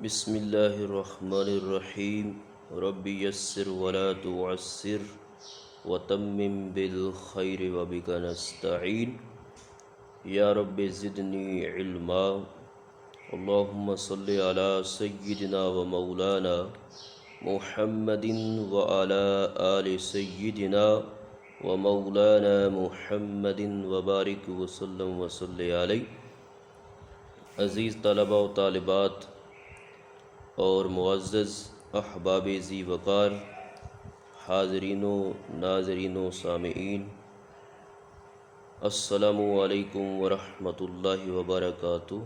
بسم اللہ الرحمن الرحیم رب یسر ولا تعسر وتمم بالخیر وبک نستعین یا رب زدنی علما اللہم صلی علی سیدنا و مولانا محمد وعلی آل سیدنا و مولانا محمد وبارک وسلم وصلی علیہ۔ عزیز طلبہ و طالبات اور معزز احباب ذی وقار، حاضرین و ناظرین و سامعین، السلام علیکم ورحمۃ اللہ وبرکاتہ۔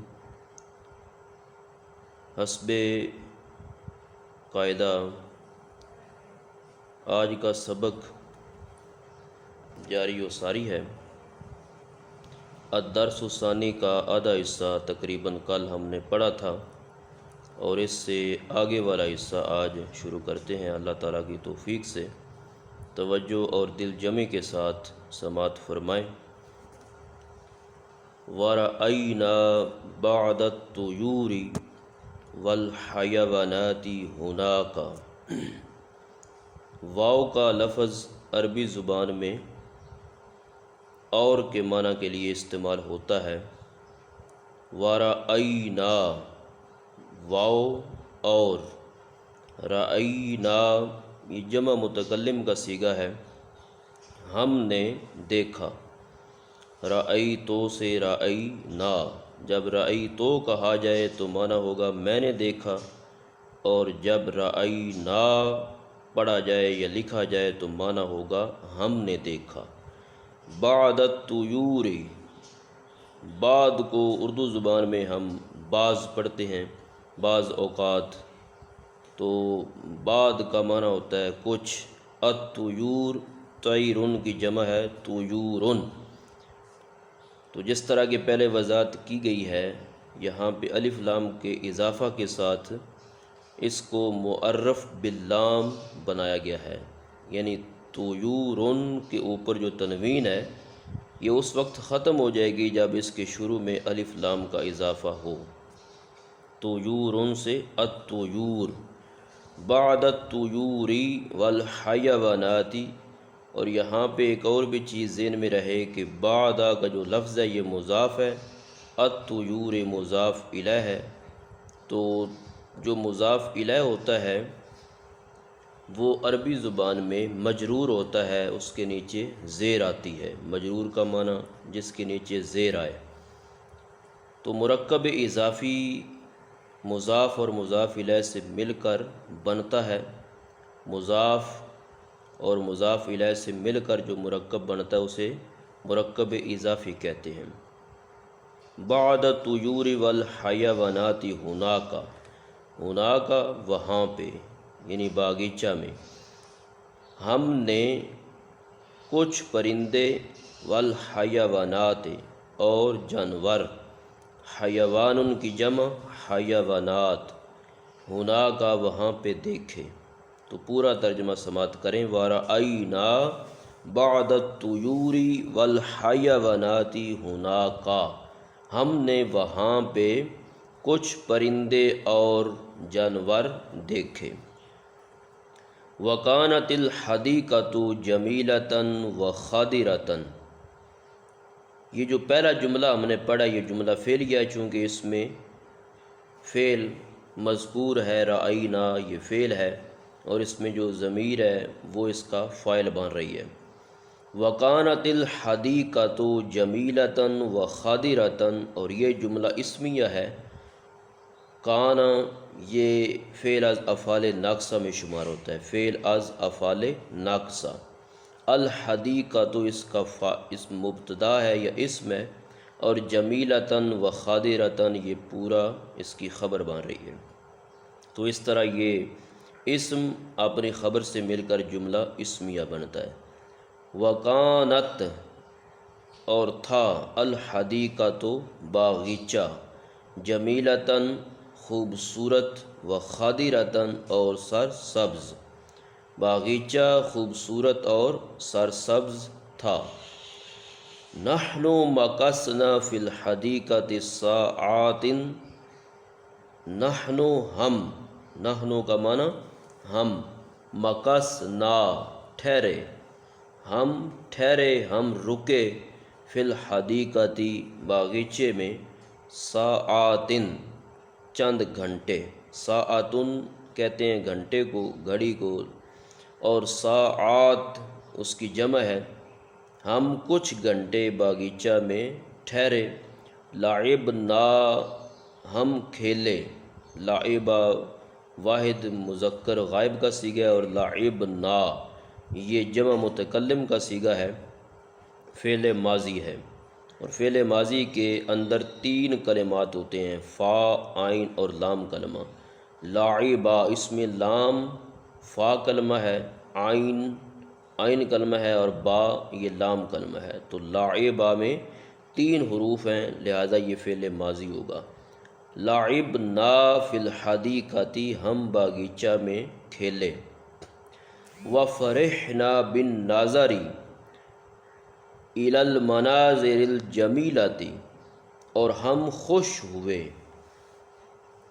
حسب قاعدہ آج کا سبق جاری و ساری ہے۔ الدرس الثانی کا آدھا حصہ تقریباً کل ہم نے پڑھا تھا، اور اس سے آگے والا حصہ آج شروع کرتے ہیں اللہ تعالیٰ کی توفیق سے۔ توجہ اور دل جمعی کے ساتھ سماعت فرمائیں۔ وَرَأَيْنَا بَعْضَ الطُّيُورِ وَالْحَيَوَانَاتِ هُنَاكَ۔ واو کا لفظ عربی زبان میں اور کے معنی کے لیے استعمال ہوتا ہے۔ وَرَأَيْنَا واو اور، رأینا یہ جمع متکلم کا صیغہ ہے، ہم نے دیکھا۔ رأیتو سے رأینا، جب رأیتو کہا جائے تو معنی ہوگا میں نے دیکھا، اور جب رأینا پڑھا جائے یا لکھا جائے تو معنی ہوگا ہم نے دیکھا۔ بعض الطیور، بعض کو اردو زبان میں ہم بعض پڑھتے ہیں بعض اوقات، تو بعض کا معنی ہوتا ہے کچھ۔ الطیور طیرن کی جمع ہے طیورن۔ تو جس طرح کہ پہلے وضاحت کی گئی ہے، یہاں پہ الف لام کے اضافہ کے ساتھ اس کو معرف باللام بنایا گیا ہے، یعنی طیورن کے اوپر جو تنوین ہے یہ اس وقت ختم ہو جائے گی جب اس کے شروع میں الف لام کا اضافہ ہو۔ طیورن سے الطیور، بعض الطیور والحیوانات۔ اور یہاں پہ ایک اور بھی چیز ذہن میں رہے کہ بعض کا جو لفظ ہے یہ مضاف ہے، الطیور مضاف الیہ ہے، تو جو مضاف الیہ ہوتا ہے وہ عربی زبان میں مجرور ہوتا ہے، اس کے نیچے زیر آتی ہے۔ مجرور کا معنی جس کے نیچے زیر آئے۔ تو مرکب اضافی مضاف اور مضاف الیہ سے مل کر بنتا ہے۔ مضاف اور مضاف الیہ سے مل کر جو مرکب بنتا ہے اسے مرکب اضافی کہتے ہیں۔ بعض الطیور والحیوانات ہناک، ہناک وہاں پہ، یعنی باغیچہ میں، ہم نے کچھ پرندے، والحیوانات اور جانور، حیوان کی جمع حیوانات، ہناک وہاں پہ دیکھے۔ تو پورا ترجمہ سماعت کریں۔ وَرَأَيْنَا بَعْضَ الطُّيُورِ وَالْحَيَوَانَاتِ ہناک، ہم نے وہاں پہ کچھ پرندے اور جانور دیکھے۔ وَكَانَتِ الْحَدِيقَةُ جَمِيلَةً وَخَضِرَةً۔ یہ جو پہلا جملہ ہم نے پڑھا یہ جملہ فعلیہ ہے، چونکہ اس میں فعل مذکور ہے، رأینا یہ فعل ہے، اور اس میں جو ضمیر ہے وہ اس کا فاعل بن رہی ہے۔ وَكَانَتِ الْحَدِيقَةُ جَمِيلَةً وَخَضِرَةً، اور یہ جملہ اسمیہ ہے۔ کان یہ فعل از افعال ناقصہ میں شمار ہوتا ہے، فعل از افعال ناقصہ۔ الحدیقۃ اس کا اس مبتدا ہے یا اسم ہے، اور جمیلۃً و خاضرۃً یہ پورا اس کی خبر بن رہی ہے۔ تو اس طرح یہ اسم اپنی خبر سے مل کر جملہ اسمیہ بنتا ہے۔ وکانت اور تھا، الحدیقۃ باغیچہ، جمیلۃً خوبصورت، و خاضرۃً اور سرسبز، باغیچہ خوبصورت اور سرسبز تھا۔ نحن مکثنا فی الحدیقۃ ساعات، نحنو ہم، نحنو کا معنی ہم، مکثنا ٹھہرے، ہم ٹھہرے، ہم رکے، فی الحدیقتی باغیچے میں، ساعاتن چند گھنٹے، ساعتن کہتے ہیں گھنٹے کو، گھڑی کو، اور ساعات اس کی جمع ہے۔ ہم کچھ گھنٹے باغیچہ میں ٹھہرے، لعبنا ہم کھیلے، لعبہ واحد مذکر غائب کا صیغہ ہے، اور لعبنا یہ جمع متکلم کا صیغہ ہے، فعل ماضی ہے، اور فعل ماضی کے اندر 3 کلمات ہوتے ہیں، فا، عین اور لام کلمہ۔ لعبہ اس میں لام فا کلمہ ہے، عین کلمہ ہے، اور با یہ لام کلمہ ہے، تو لعبہ میں 3 حروف ہیں، لہذا یہ فعل ماضی ہوگا۔ لعبنا فی الحدیقتی ہم باغیچہ میں کھیلے۔ وفرحنا بالنظر الی المناظر الجمیلۃ اور ہم خوش ہوئے۔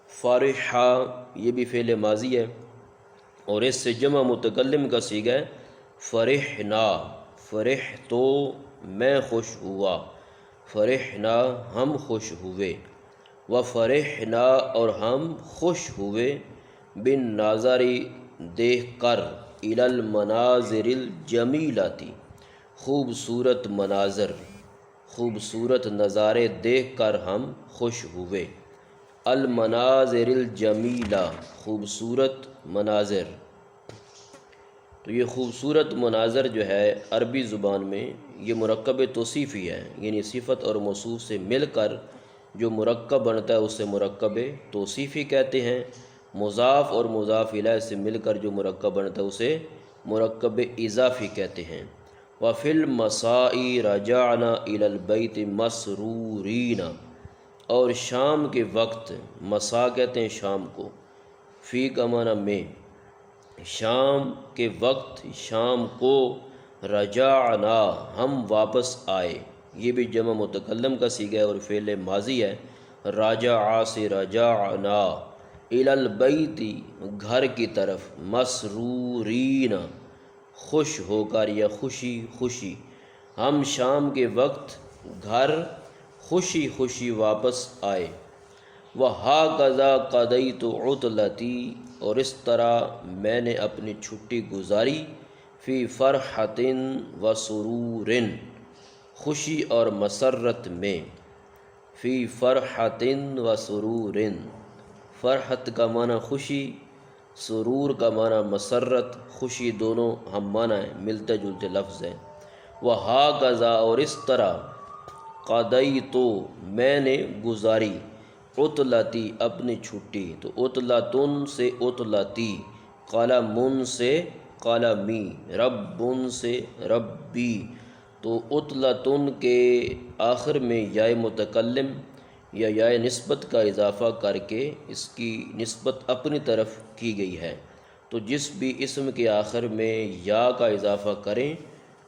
فرحہ یہ بھی فعل ماضی ہے، اور اس سے جمع متکلم کا صیغہ ہے فرحنا، فرح تو میں خوش ہوا، فرحنا ہم خوش ہوئے، وفرحنا اور ہم خوش ہوئے، بالنظر دیکھ کر، الی المناظر الجمیلۃ خوبصورت مناظر، خوبصورت نظارے دیکھ کر ہم خوش ہوئے۔ المناظر الجمیلہ خوبصورت مناظر، تو یہ خوبصورت مناظر جو ہے عربی زبان میں یہ مرکب توصیفی ہے، یعنی صفت اور موصوف سے مل کر جو مرکب بنتا ہے اسے مرکب توصیفی کہتے ہیں، مضاف اور مضاف الیہ سے مل کر جو مرکب بنتا ہے اسے مرکب اضافی کہتے ہیں۔ وفی المساء رجعنا الی البیت مسرورین اور شام کے وقت، مساء کہتے ہیں شام کو، فی کا معنی میں، شام کے وقت، شام کو، رجعنا ہم واپس آئے، یہ بھی جمع متکلم کا صیغہ ہے اور فعل ماضی ہے، راجع سے رجعنا، الی البیت گھر کی طرف، مسرورین خوش ہو کر یا خوشی خوشی، ہم شام کے وقت گھر خوشی خوشی واپس آئے۔ وَهَكَذَا قَضَيْتُ عُطْلَتِي اور اس طرح میں نے اپنی چھٹی گزاری، فی فرحۃ و سرور خوشی اور مسرت میں، فی فرحۃ و سرور، فرحت کا معنی خوشی، سرور کا معنی مسرت، خوشی دونوں ہم معنی ہیں، ملتے جلتے لفظ ہیں۔ وَهَكَذَا اور اس طرح، قَضَيْتُ میں نے گزاری، عطلتی اپنی چھٹی، تو عطلتن سے عطلتی، قلمن سے قلمی، ربن سے ربی، تو عطلتن کے آخر میں یا متکلم یا یا نسبت کا اضافہ کر کے اس کی نسبت اپنی طرف کی گئی ہے، تو جس بھی اسم کے آخر میں یا کا اضافہ کریں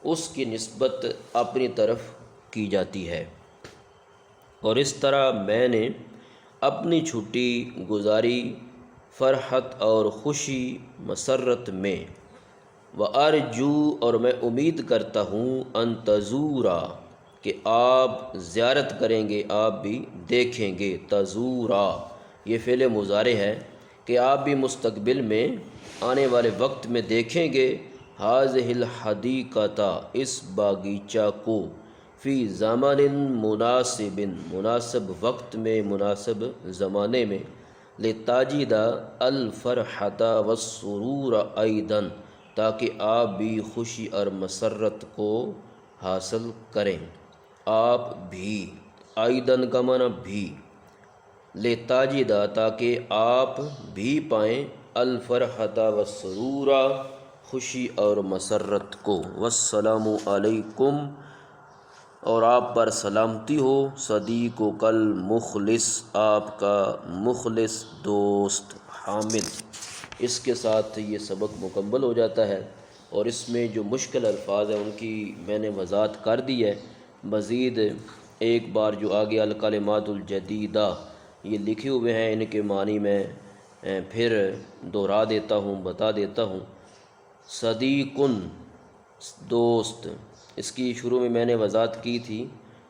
اس کی نسبت اپنی طرف کی جاتی ہے۔ اور اس طرح میں نے اپنی چھٹی گزاری فرحت اور خوشی مسرت میں۔ وَأَرْجُو اور میں امید کرتا ہوں، أَن تَزُورَا کہ آپ زیارت کریں گے، آپ بھی دیکھیں گے، تزورا یہ فعل مضارع ہے کہ آپ بھی مستقبل میں آنے والے وقت میں دیکھیں گے، هَذِهِ الْحَدِيقَةَ اس باغیچہ کو، فی زمن مناسب مناسب وقت میں، مناسب زمانے میں، لتجد الفرحۃ والسرور ایضا تاکہ آپ بھی خوشی اور مسرت کو حاصل کریں، آپ بھی، ایضاً کا معنی بھی، لتجد تاکہ آپ بھی پائیں، الفرحۃ والسرور خوشی اور مسرت کو۔ والسلام علیکم اور آپ پر سلامتی ہو، صدیقک المخلص آپ کا مخلص دوست حامد۔ اس کے ساتھ یہ سبق مکمل ہو جاتا ہے، اور اس میں جو مشکل الفاظ ہیں ان کی میں نے وضاحت کر دی ہے۔ مزید ایک بار جو آگے الکلمات الجدیدہ یہ لکھے ہوئے ہیں، ان کے معنی میں پھر دہرا دیتا ہوں، بتا دیتا ہوں۔ صدیقن دوست، اس کی شروع میں نے وضاحت کی تھی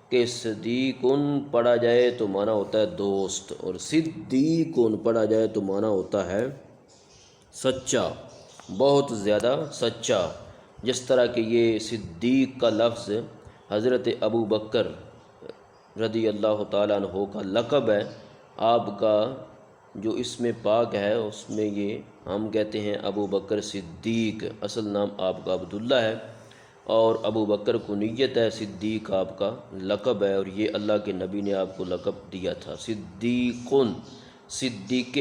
کہ صدیقن پڑھا جائے تو معنی ہوتا ہے دوست، اور صدیقن پڑھا جائے تو معنی ہوتا ہے سچا، بہت زیادہ سچا۔ جس طرح کہ یہ صدیق کا لفظ حضرت ابو بکر رضی اللہ تعالیٰ عنہ کا لقب ہے، آپ کا جو اسم پاک ہے اس میں یہ ہم کہتے ہیں ابو بکر صدیق، اصل نام آپ کا عبداللہ ہے، اور ابو بکر کنیت ہے، صدیق آپ کا لقب ہے، اور یہ اللہ کے نبی نے آپ کو لقب دیا تھا صدیقن، صدیق